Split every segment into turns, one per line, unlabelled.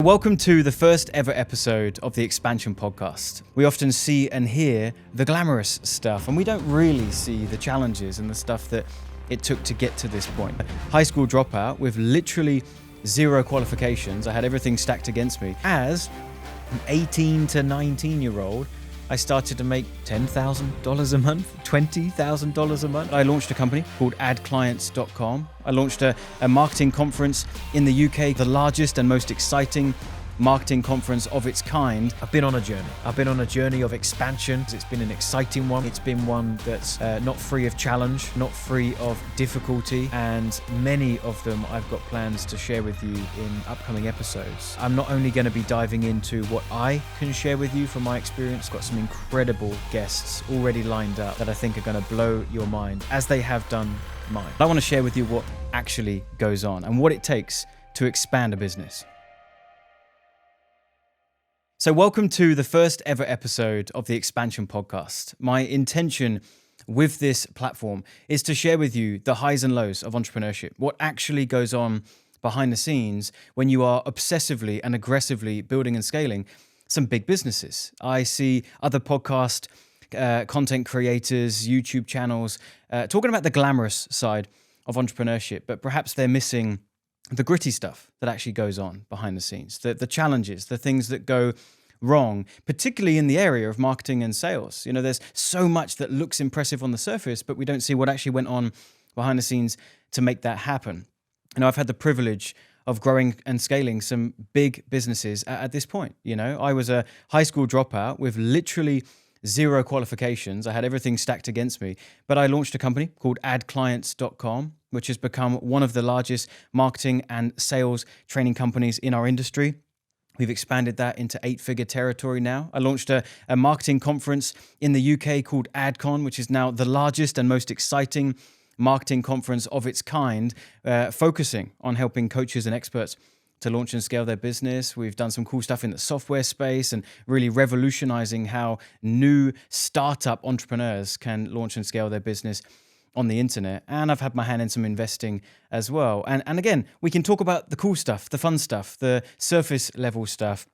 Welcome to the first ever episode of the Expansion Podcast. We often see and hear the glamorous stuff, and we don't really see the challenges and the stuff that it took to get to this point. High school dropout with literally zero qualifications. I had everything stacked against me. As an 18 to 19-year-old, I started to make $10,000 a month, $20,000 a month. I launched a company called AdClients.com. I launched a marketing conference in the UK, the largest and most exciting marketing conference of its kind. I've been on a journey. I've been on a journey of expansion. It's been an exciting one. It's been one that's not free of challenge, not free of difficulty, and many of them I've got plans to share with you in upcoming episodes. I'm not only going to be diving into what I can share with you from my experience, got some incredible guests already lined up that I think are going to blow your mind, as they have done mine. I want to share with you what actually goes on and what it takes to expand a business. So welcome to the first ever episode of the Expansion Podcast. My intention with this platform is to share with you the highs and lows of entrepreneurship, what actually goes on behind the scenes when you are obsessively and aggressively building and scaling some big businesses. I see other podcast content creators, YouTube channels, talking about the glamorous side of entrepreneurship, but perhaps they're missing the gritty stuff that actually goes on behind the scenes, the challenges, the things that go wrong, particularly in the area of marketing and sales. You know, there's so much that looks impressive on the surface, but we don't see what actually went on behind the scenes to make that happen. You know, I've had the privilege of growing and scaling some big businesses at this point. You know, I was a high school dropout with literally zero qualifications. I had everything stacked against me, but I launched a company called AdClients.com, which has become one of the largest marketing and sales training companies in our industry. We've expanded that into 8-figure territory now. I launched a marketing conference in the UK called AD Con, which is now the largest and most exciting marketing conference of its kind, focusing on helping coaches and experts to launch and scale their business. We've done some cool stuff in the software space and really revolutionizing how new startup entrepreneurs can launch and scale their business on the internet. And I've had my hand in some investing as well. And again, we can talk about the cool stuff, the fun stuff, the surface level stuff,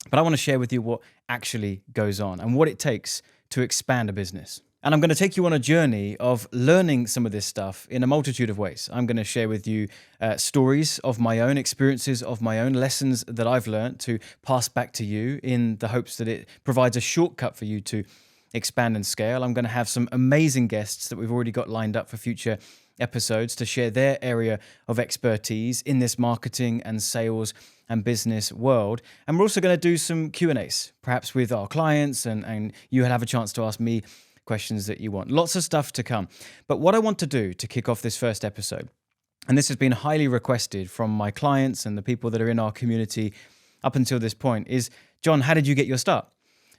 but I want to share with you what actually goes on and what it takes to expand a business. And I'm going to take you on a journey of learning some of this stuff in a multitude of ways. I'm going to share with you stories of my own, experiences of my own, lessons that I've learned to pass back to you in the hopes that it provides a shortcut for you to expand and scale. I'm going to have some amazing guests that we've already got lined up for future episodes to share their area of expertise in this marketing and sales and business world. And we're also going to do some Q&As, perhaps with our clients, and you'll have a chance to ask me questions that you want. Lots of stuff to come. But what I want to do to kick off this first episode, and this has been highly requested from my clients and the people that are in our community up until this point, is, John, how did you get your start?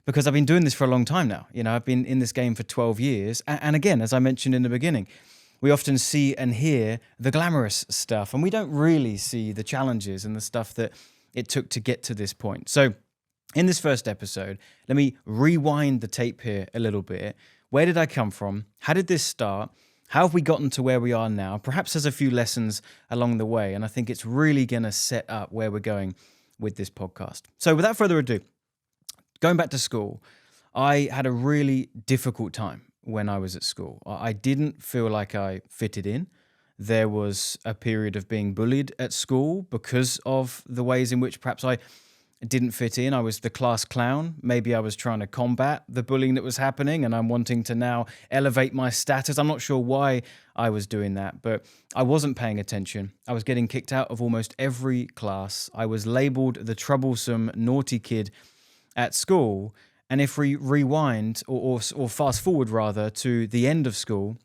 Because I've been doing this for a long time now. You know, I've been in this game for 12 years. And again, as I mentioned in the beginning, we often see and hear the glamorous stuff, and we don't really see the challenges and the stuff that it took to get to this point. So in this first episode, let me rewind the tape here a little bit. Where did I come from? How did this start? How have we gotten to where we are now? Perhaps there's a few lessons along the way, and I think it's really going to set up where we're going with this podcast. So without further ado, going back to school, I had a really difficult time when I was at school. I didn't feel like I fitted in. There was a period of being bullied at school because of the ways in which perhaps I didn't fit in. I was the class clown. Maybe I was trying to combat the bullying that was happening, and I'm wanting to now elevate my status. I'm not sure why I was doing that, but I wasn't paying attention. I was getting kicked out of almost every class. I was labeled the troublesome, naughty kid at school. And if we rewind or fast forward rather to the end of school,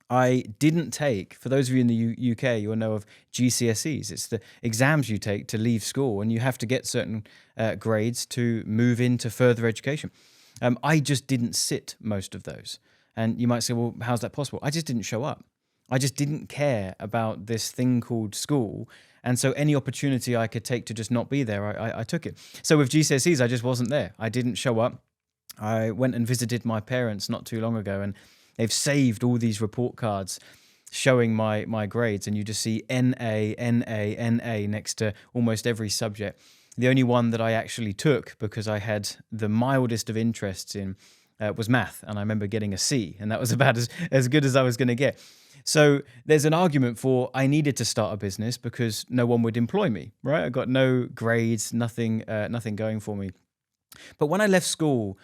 I didn't take, for those of you in the UK, you'll know of GCSEs. It's the exams you take to leave school, and you have to get certain grades to move into further education. I just didn't sit most of those. And you might say, well, how's that possible? I just didn't show up. I just didn't care about this thing called school. And so any opportunity I could take to just not be there, I took it. So with GCSEs, I just wasn't there. I didn't show up. I went and visited my parents not too long ago, and they've saved all these report cards showing my grades, and you just see NA, NA, NA next to almost every subject. The only one that I actually took because I had the mildest of interests in was math. And I remember getting a C, and that was about as good as I was going to get. So there's an argument for I needed to start a business because no one would employ me, right? I got no grades, nothing going for me. But when I left school,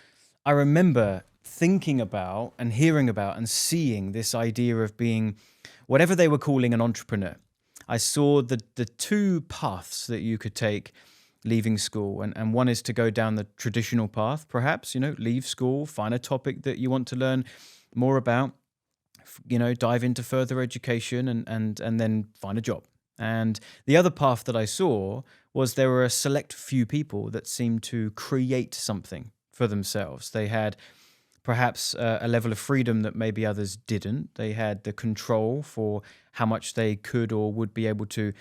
I remember thinking about and hearing about and seeing this idea of being whatever they were calling an entrepreneur. I saw the two paths that you could take leaving school. And one is to go down the traditional path, perhaps, leave school, find a topic that you want to learn more about, dive into further education and then find a job. And the other path that I saw was there were a select few people that seemed to create something for themselves. They had perhaps a level of freedom that maybe others didn't. They had the control for how much they could or would be able to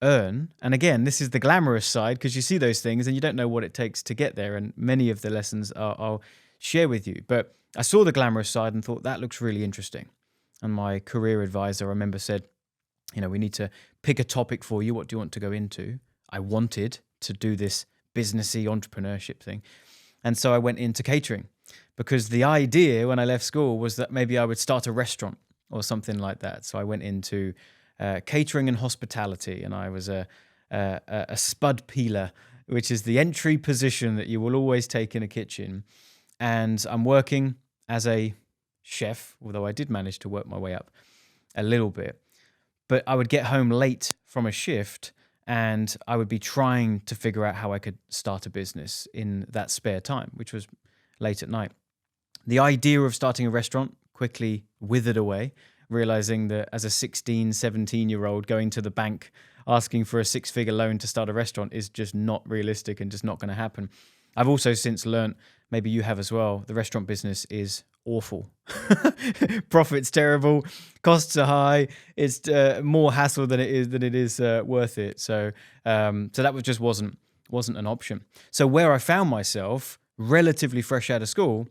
earn. And again, this is the glamorous side, because you see those things and you don't know what it takes to get there. And many of the lessons I'll share with you. But I saw the glamorous side and thought that looks really interesting. And my career advisor, I remember, said, we need to pick a topic for you. What do you want to go into? I wanted to do this businessy entrepreneurship thing. And so I went into catering, because the idea when I left school was that maybe I would start a restaurant or something like that. So I went into catering and hospitality, and I was a spud peeler, which is the entry position that you will always take in a kitchen. And I'm working as a chef, although I did manage to work my way up a little bit. But I would get home late from a shift and I would be trying to figure out how I could start a business in that spare time, which was late at night. The idea of starting a restaurant quickly withered away, realizing that as a 16, 17-year-old going to the bank asking for a 6-figure loan to start a restaurant is just not realistic and just not going to happen. I've also since learned, maybe you have as well, the restaurant business is awful. Profit's terrible, costs are high, it's more hassle than it is worth it. So that just wasn't an option. So where I found myself relatively fresh out of school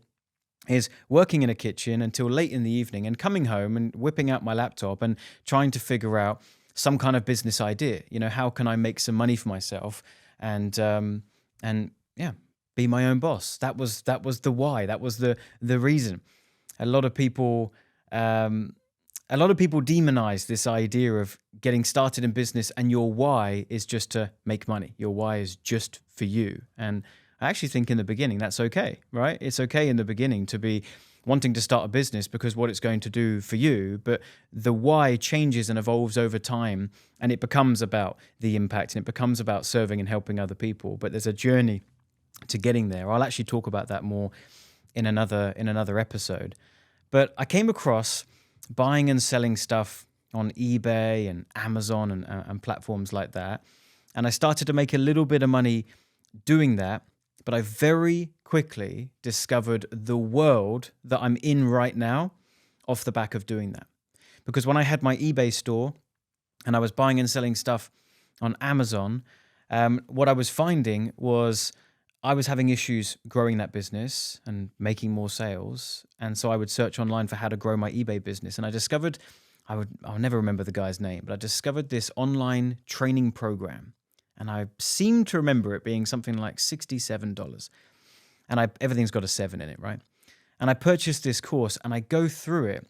is working in a kitchen until late in the evening and coming home and whipping out my laptop and trying to figure out some kind of business idea. How can I make some money for myself and be my own boss? That was the why. That was the reason. A lot of people demonize this idea of getting started in business and your why is just to make money. Your why is just for you. And I actually think in the beginning that's okay, right? It's okay in the beginning to be wanting to start a business because what it's going to do for you, but the why changes and evolves over time, and it becomes about the impact and it becomes about serving and helping other people. But there's a journey to getting there. I'll actually talk about that more in another episode. But I came across buying and selling stuff on eBay and Amazon and platforms like that. And I started to make a little bit of money doing that. But I very quickly discovered the world that I'm in right now off the back of doing that. Because when I had my eBay store and I was buying and selling stuff on Amazon, what I was finding was I was having issues growing that business and making more sales. And so I would search online for how to grow my eBay business. And I discovered, I'll never remember the guy's name, but I discovered this online training program. And I seem to remember it being something like $67. And everything's got a 7 in it, right? And I purchased this course and I go through it.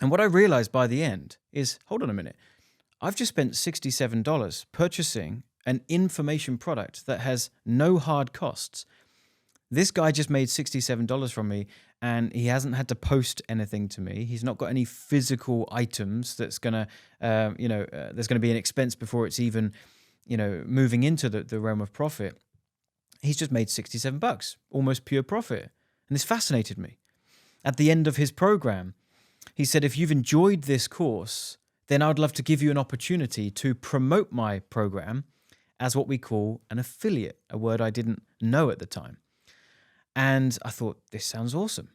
And what I realized by the end is, hold on a minute, I've just spent $67 purchasing an information product that has no hard costs. This guy just made $67 from me and he hasn't had to post anything to me. He's not got any physical items that's going to, there's going to be an expense before it's even moving into the realm of profit. He's just made $67, almost pure profit. And this fascinated me. At the end of his program, he said, if you've enjoyed this course, then I'd love to give you an opportunity to promote my program as what we call an affiliate, a word I didn't know at the time. And I thought, this sounds awesome.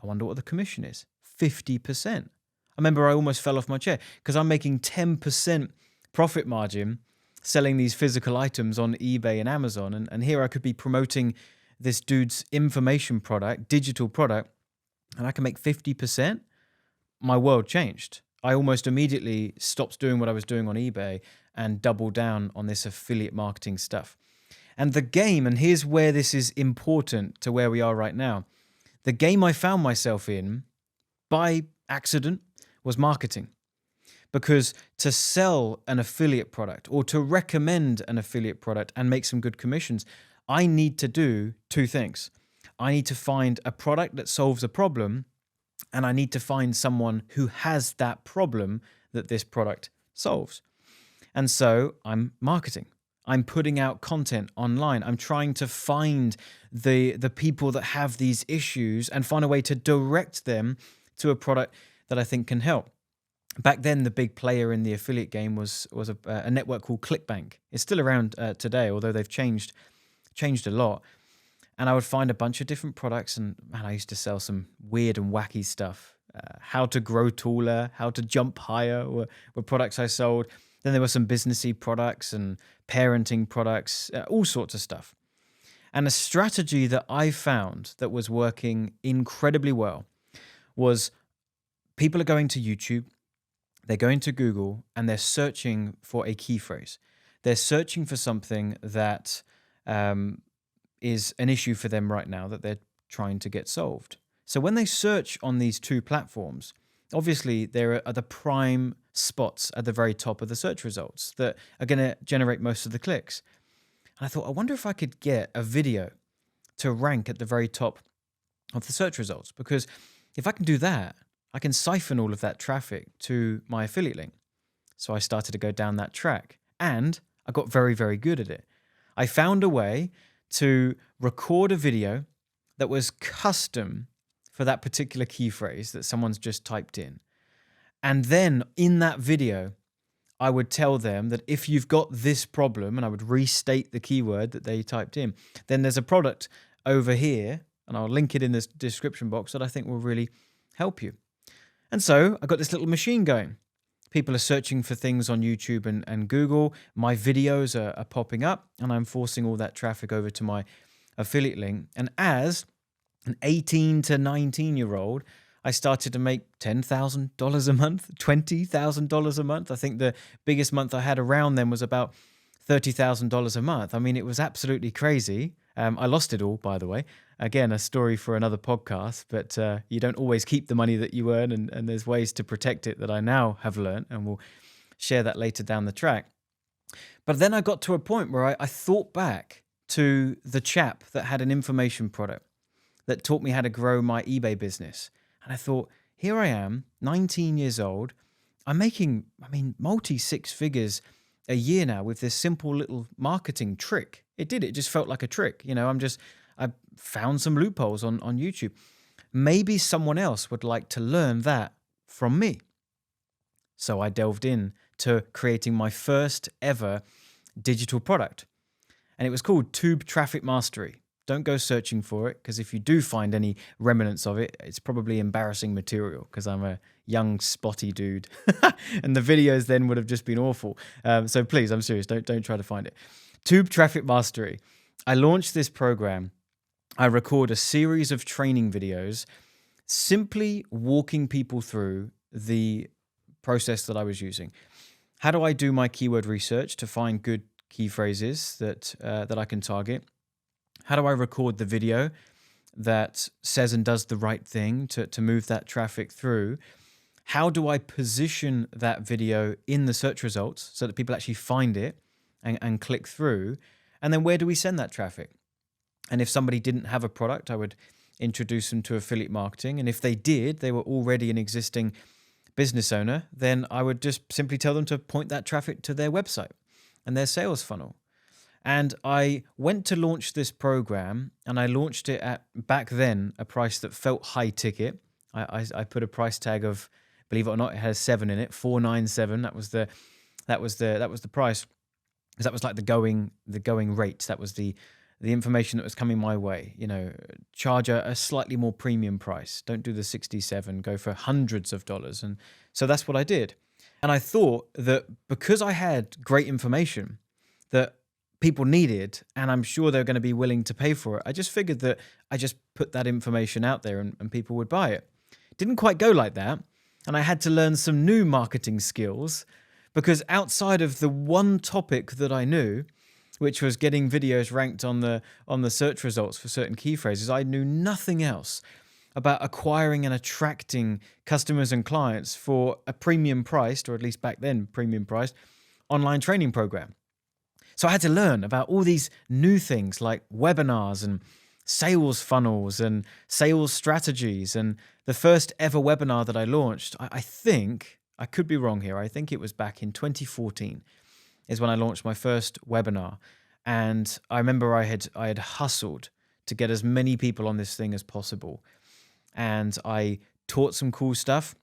I wonder what the commission is. 50%. I remember I almost fell off my chair because I'm making 10% profit margin selling these physical items on eBay and Amazon. And here I could be promoting this dude's information product, digital product, and I can make 50%. My world changed. I almost immediately stopped doing what I was doing on eBay and doubled down on this affiliate marketing stuff. And the game, and here's where this is important to where we are right now, the game I found myself in by accident was marketing. Because to sell an affiliate product or to recommend an affiliate product and make some good commissions, I need to do two things. I need to find a product that solves a problem, and I need to find someone who has that problem that this product solves. And so I'm marketing. I'm putting out content online. I'm trying to find the people that have these issues and find a way to direct them to a product that I think can help. Back then, the big player in the affiliate game was a network called ClickBank. It's still around today, although they've changed a lot. And I would find a bunch of different products, and man, I used to sell some weird and wacky stuff. How to grow taller, how to jump higher were products I sold. Then there were some businessy products and parenting products, all sorts of stuff. And a strategy that I found that was working incredibly well was people are going to YouTube, they're going to Google, and they're searching for a key phrase. They're searching for something that is an issue for them right now that they're trying to get solved. So when they search on these two platforms, obviously there are the prime spots at the very top of the search results that are going to generate most of the clicks. And I thought, I wonder if I could get a video to rank at the very top of the search results, because if I can do that, I can siphon all of that traffic to my affiliate link. So I started to go down that track, and I got very, very good at it. I found a way to record a video that was custom for that particular key phrase that someone's just typed in. And then in that video, I would tell them that if you've got this problem, and I would restate the keyword that they typed in, then there's a product over here, and I'll link it in this description box, that I think will really help you. And so I got this little machine going. People are searching for things on YouTube and Google. My videos are popping up, and I'm forcing all that traffic over to my affiliate link. And as an 18 to 19-year-old, I started to make $10,000 a month, $20,000 a month. I think the biggest month I had around then was about $30,000 a month. I mean, it was absolutely crazy. I lost it all, by the way. Again, a story for another podcast, but you don't always keep the money that you earn, and there's ways to protect it that I now have learned, and we'll share that later down the track. But then I got to a point where I thought back to the chap that had an information product that taught me how to grow my eBay business. And I thought, here I am, 19 years old. I'm making, multi-six figures a year now with this simple little marketing trick. It just felt like a trick. I found some loopholes on YouTube. Maybe someone else would like to learn that from me. So I delved in to creating my first ever digital product. And it was called Tube Traffic Mastery. Don't go searching for it, because if you do find any remnants of it, it's probably embarrassing material, because I'm a young, spotty dude. And the videos then would have just been awful. So please, I'm serious, don't try to find it. Tube Traffic Mastery. I launched this program. I record a series of training videos, simply walking people through the process that I was using. How do I do my keyword research to find good key phrases that I can target? How do I record the video that says and does the right thing to move that traffic through? How do I position that video in the search results so that people actually find it and click through? And then where do we send that traffic? And if somebody didn't have a product, I would introduce them to affiliate marketing. And if they did, they were already an existing business owner, then I would just simply tell them to point that traffic to their website and their sales funnel. And I went to launch this program, and I launched it at, back then, a price that felt high ticket. I put a price tag of, believe it or not, it has 7 in it, 497. That was the price, because that was like the going rate. That was the information that was coming my way. Charge a slightly more premium price. Don't do the 67. Go for hundreds of dollars. And so that's what I did. And I thought that because I had great information that people needed, and I'm sure they're going to be willing to pay for it, I just figured that I just put that information out there and people would buy it. Didn't quite go like that. And I had to learn some new marketing skills, because outside of the one topic that I knew, which was getting videos ranked on the search results for certain key phrases. I knew nothing else about acquiring and attracting customers and clients for a premium priced, or at least back then premium priced, online training program. So I had to learn about all these new things like webinars and sales funnels and sales strategies. And the first ever webinar that I launched, I think, I could be wrong here, I think it was back in 2014 is when I launched my first webinar. And I remember I had hustled to get as many people on this thing as possible. And I taught some cool stuff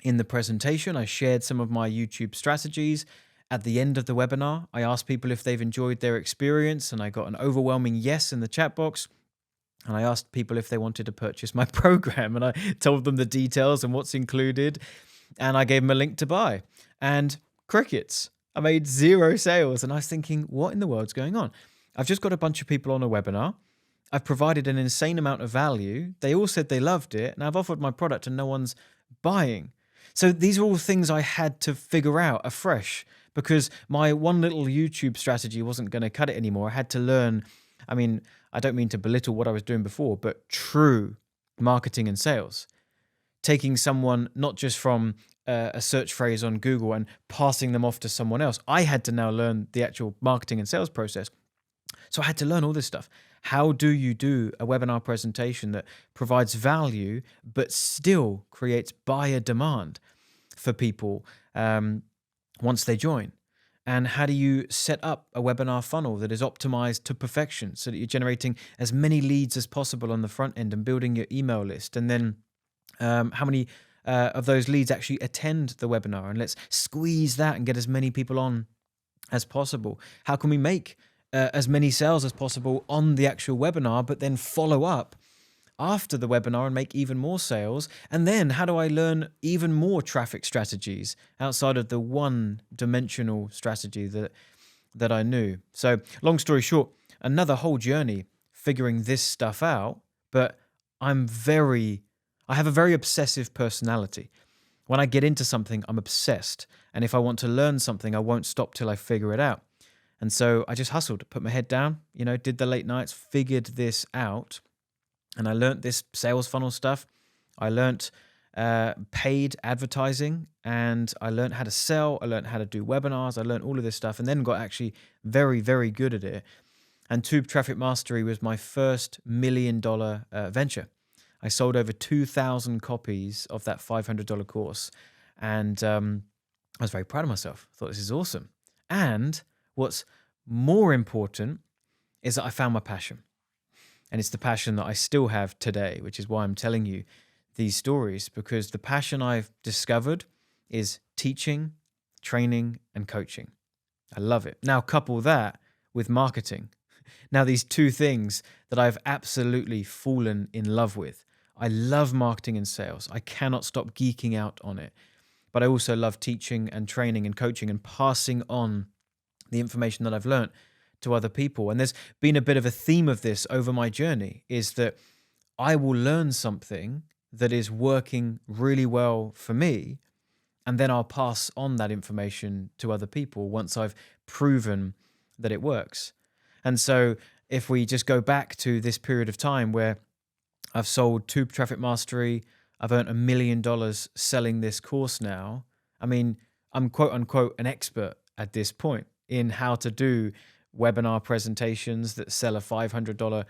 in the presentation. I shared some of my YouTube strategies. At the end of the webinar, I asked people if they've enjoyed their experience, and I got an overwhelming yes in the chat box. And I asked people if they wanted to purchase my program, and I told them the details and what's included, and I gave them a link to buy. And crickets. I made 0 sales, and I was thinking, what in the world's going on? I've just got a bunch of people on a webinar. I've provided an insane amount of value. They all said they loved it, and I've offered my product and no one's buying. So these are all things I had to figure out afresh, because my one little YouTube strategy wasn't going to cut it anymore. I had to learn, I mean, I don't mean to belittle what I was doing before, but true marketing and sales. Taking someone not just from a search phrase on Google and passing them off to someone else. I had to now learn the actual marketing and sales process. So I had to learn all this stuff. How do you do a webinar presentation that provides value but still creates buyer demand for people once they join? And how do you set up a webinar funnel that is optimized to perfection so that you're generating as many leads as possible on the front end and building your email list? And then how many of those leads actually attend the webinar? And let's squeeze that and get as many people on as possible. How can we make as many sales as possible on the actual webinar, but then follow up after the webinar and make even more sales? And then how do I learn even more traffic strategies outside of the one-dimensional strategy that I knew? So long story short, another whole journey figuring this stuff out, but I have a very obsessive personality. When I get into something, I'm obsessed. And if I want to learn something, I won't stop till I figure it out. And so I just hustled, put my head down, did the late nights, figured this out. And I learned this sales funnel stuff. I learned paid advertising, and I learned how to sell. I learned how to do webinars. I learned all of this stuff, and then got actually very, very good at it. And Tube Traffic Mastery was my first $1 million venture. I sold over 2,000 copies of that $500 course. And I was very proud of myself. I thought, this is awesome. And what's more important is that I found my passion. And it's the passion that I still have today, which is why I'm telling you these stories, because the passion I've discovered is teaching, training, and coaching. I love it. Now couple that with marketing. Now these two things that I've absolutely fallen in love with. I love marketing and sales. I cannot stop geeking out on it. But I also love teaching and training and coaching and passing on the information that I've learned to other people. And there's been a bit of a theme of this over my journey, is that I will learn something that is working really well for me, and then I'll pass on that information to other people once I've proven that it works. And so if we just go back to this period of time where I've sold Tube Traffic Mastery, I've earned $1 million selling this course now. I mean, I'm quote unquote an expert at this point in how to do webinar presentations that sell a $500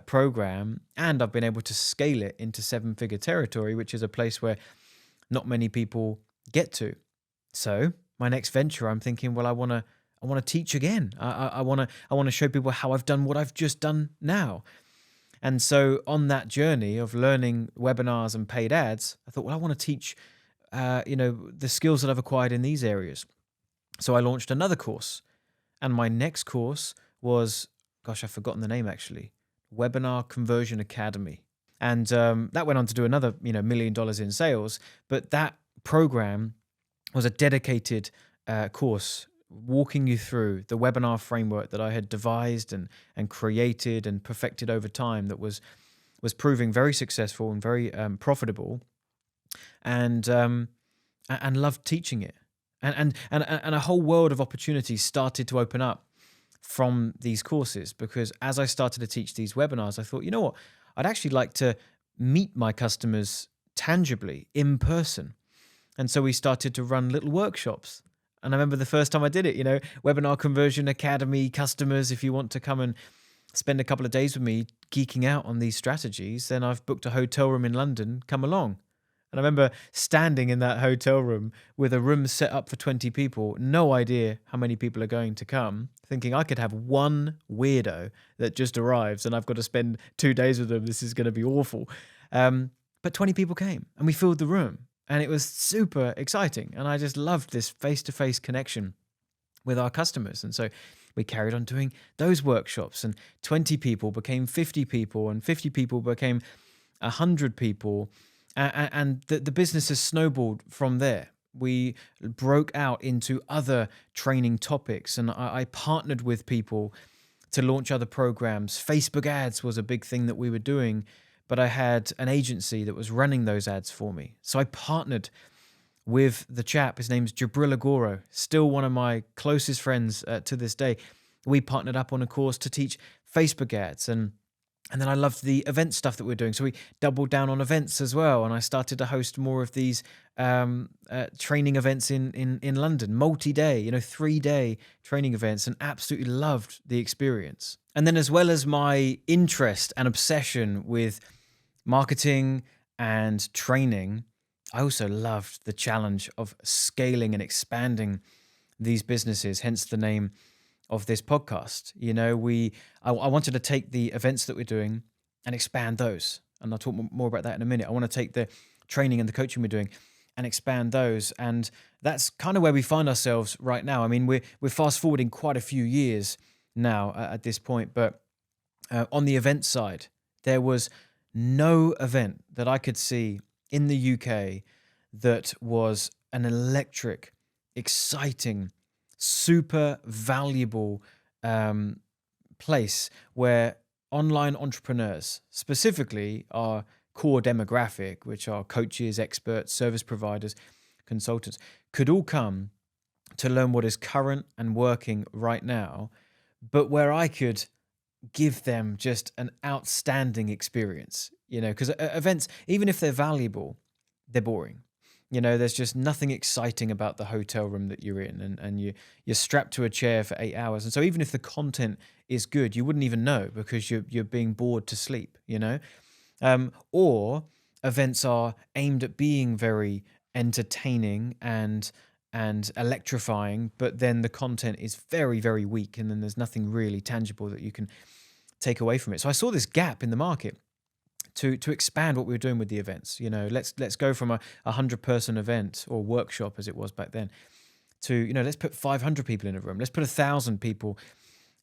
program. And I've been able to scale it into 7-figure territory, which is a place where not many people get to. So my next venture, I'm thinking, well, I want to teach again. I want to show people how I've done what I've just done now. And so on that journey of learning webinars and paid ads, I thought, well, I want to teach, the skills that I've acquired in these areas. So I launched another course, and my next course was, I've forgotten the name actually, Webinar Conversion Academy. And that went on to do another, $1 million in sales. But that program was a dedicated course walking you through the webinar framework that I had devised and created and perfected over time, that was proving very successful and very profitable, and loved teaching it. And a whole world of opportunities started to open up from these courses, because as I started to teach these webinars, I thought, you know what, I'd actually like to meet my customers tangibly in person. And so we started to run little workshops. And I remember the first time I did it, Webinar Conversion Academy customers, if you want to come and spend a couple of days with me geeking out on these strategies, then I've booked a hotel room in London, come along. And I remember standing in that hotel room with a room set up for 20 people, no idea how many people are going to come, thinking I could have one weirdo that just arrives and I've got to spend 2 days with them. This is going to be awful. But 20 people came and we filled the room, and it was super exciting. And I just loved this face-to-face connection with our customers. And so we carried on doing those workshops, and 20 people became 50 people, and 50 people became 100 people. And the business has snowballed from there. We broke out into other training topics, and I partnered with people to launch other programs. Facebook ads was a big thing that we were doing, but I had an agency that was running those ads for me. So I partnered with the chap. His name's Jabril Agoro, still one of my closest friends to this day. We partnered up on a course to teach Facebook ads, and then I loved the event stuff that we're doing. So we doubled down on events as well. And I started to host more of these training events in London, multi-day, 3-day training events, and absolutely loved the experience. And then, as well as my interest and obsession with marketing and training, I also loved the challenge of scaling and expanding these businesses, hence the name of this podcast. I wanted to take the events that we're doing and expand those. And I'll talk more about that in a minute. I want to take the training and the coaching we're doing and expand those. And that's kind of where we find ourselves right now. I mean, we're fast forwarding quite a few years now at this point, but on the event side, there was no event that I could see in the UK that was an electric, exciting, super valuable place where online entrepreneurs, specifically our core demographic, which are coaches, experts, service providers, consultants, could all come to learn what is current and working right now, but where I could give them just an outstanding experience, because events, even if they're valuable, they're boring. There's just nothing exciting about the hotel room that you're in, and you're strapped to a chair for 8 hours. And so even if the content is good, you wouldn't even know because you're being bored to sleep, or events are aimed at being very entertaining and electrifying, but then the content is very, very weak, and then there's nothing really tangible that you can take away from it. So I saw this gap in the market to expand what we were doing with the events. Let's go from a 100-person event or workshop, as it was back then, to let's put 500 people in a room. Let's put 1,000 people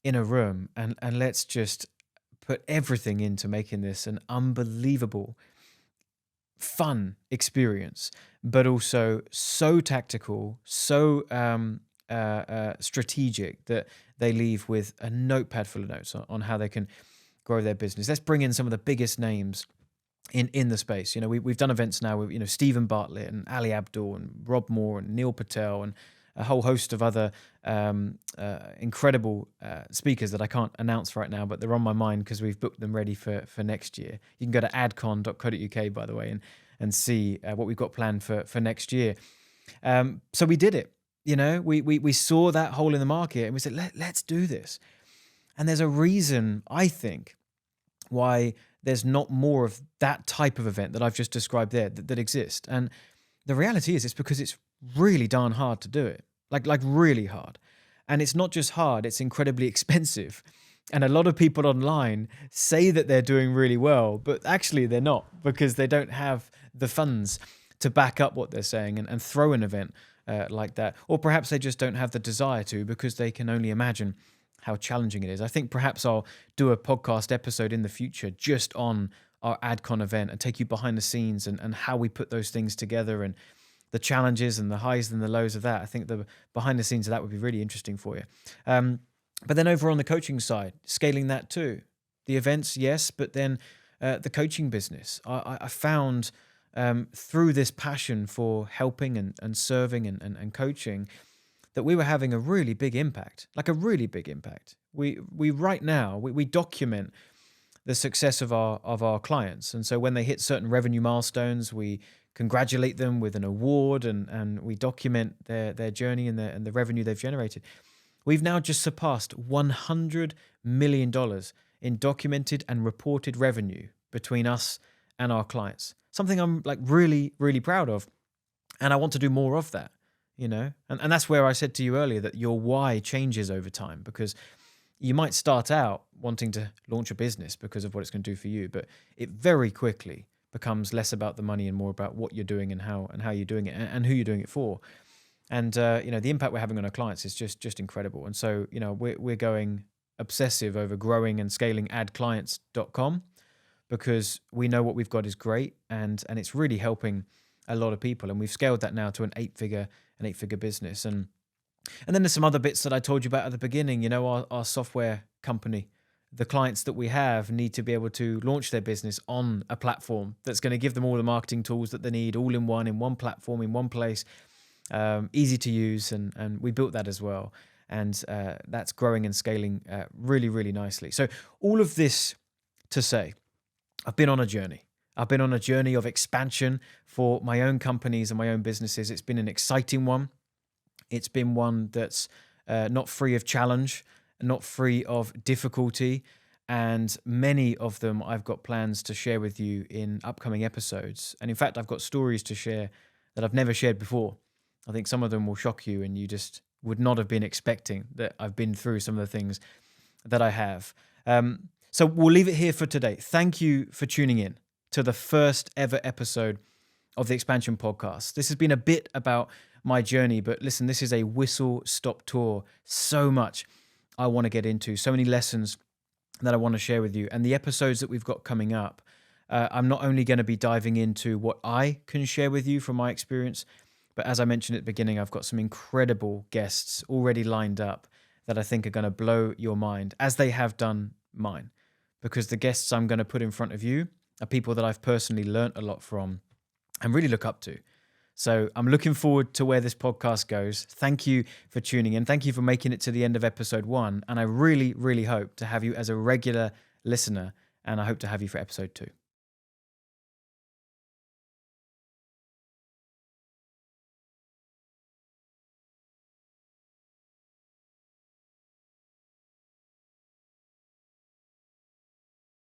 in a room, and let's just put everything into making this an unbelievable, fun experience, but also so tactical, so strategic that they leave with a notepad full of notes on how they can grow their business. Let's bring in some of the biggest names in the space. We've done events now with Stephen Bartlett and Ali Abdul and Rob Moore and Neil Patel and a whole host of other incredible speakers that I can't announce right now, but they're on my mind because we've booked them ready for next year. You can go to adcon.co.uk, by the way, and see what we've got planned for next year. So we did it. We saw that hole in the market and we said, let's do this. And there's a reason, I think, why there's not more of that type of event that I've just described there that exists. And the reality is it's because it's really darn hard to do it, like really hard. And it's not just hard, it's incredibly expensive. And a lot of people online say that they're doing really well, but actually they're not, because they don't have the funds to back up what they're saying and throw an event like that. Or perhaps they just don't have the desire to, because they can only imagine how challenging it is. I think perhaps I'll do a podcast episode in the future just on our AdCon event and take you behind the scenes and how we put those things together and the challenges and the highs and the lows of that. I think the behind the scenes of that would be really interesting for you. But then over on the coaching side, scaling that too. The events, yes, but then the coaching business. I found through this passion for helping and serving and coaching that we were having a really big impact, like a really big impact. We right now, we document the success of our clients. And so when they hit certain revenue milestones, we congratulate them with an award, and we document their journey and the revenue they've generated. We've now just surpassed $100 million in documented and reported revenue between us and our clients. Something I'm like really, really proud of. And I want to do more of that, you know? And that's where I said to you earlier that your why changes over time, because you might start out wanting to launch a business because of what it's going to do for you, but it very quickly becomes less about the money and more about what you're doing and how you're doing it and who you're doing it for. And the impact we're having on our clients is just incredible. And so, we're going obsessive over growing and scaling AdClients.com, because we know what we've got is great, and it's really helping a lot of people. And we've scaled that now to an eight-figure business. And then there's some other bits that I told you about at the beginning. Our software company, the clients that we have need to be able to launch their business on a platform that's going to give them all the marketing tools that they need, all in one platform, in one place, easy to use. And we built that as well. And that's growing and scaling really, really nicely. So all of this to say, I've been on a journey. I've been on a journey of expansion for my own companies and my own businesses. It's been an exciting one. It's been one that's not free of challenge, not free of difficulty. And many of them I've got plans to share with you in upcoming episodes. And in fact, I've got stories to share that I've never shared before. I think some of them will shock you, and you just would not have been expecting that I've been through some of the things that I have. So we'll leave it here for today. Thank you for tuning in to the first ever episode of the Expansion Podcast. This has been a bit about my journey, but listen, this is a whistle-stop tour. So much I want to get into, so many lessons that I want to share with you. And the episodes that we've got coming up, I'm not only going to be diving into what I can share with you from my experience, but as I mentioned at the beginning, I've got some incredible guests already lined up that I think are going to blow your mind, as they have done mine. Because the guests I'm going to put in front of you are people that I've personally learnt a lot from and really look up to. So I'm looking forward to where this podcast goes. Thank you for tuning in. Thank you for making it to the end of episode 1. And I really, really hope to have you as a regular listener. And I hope to have you for episode 2.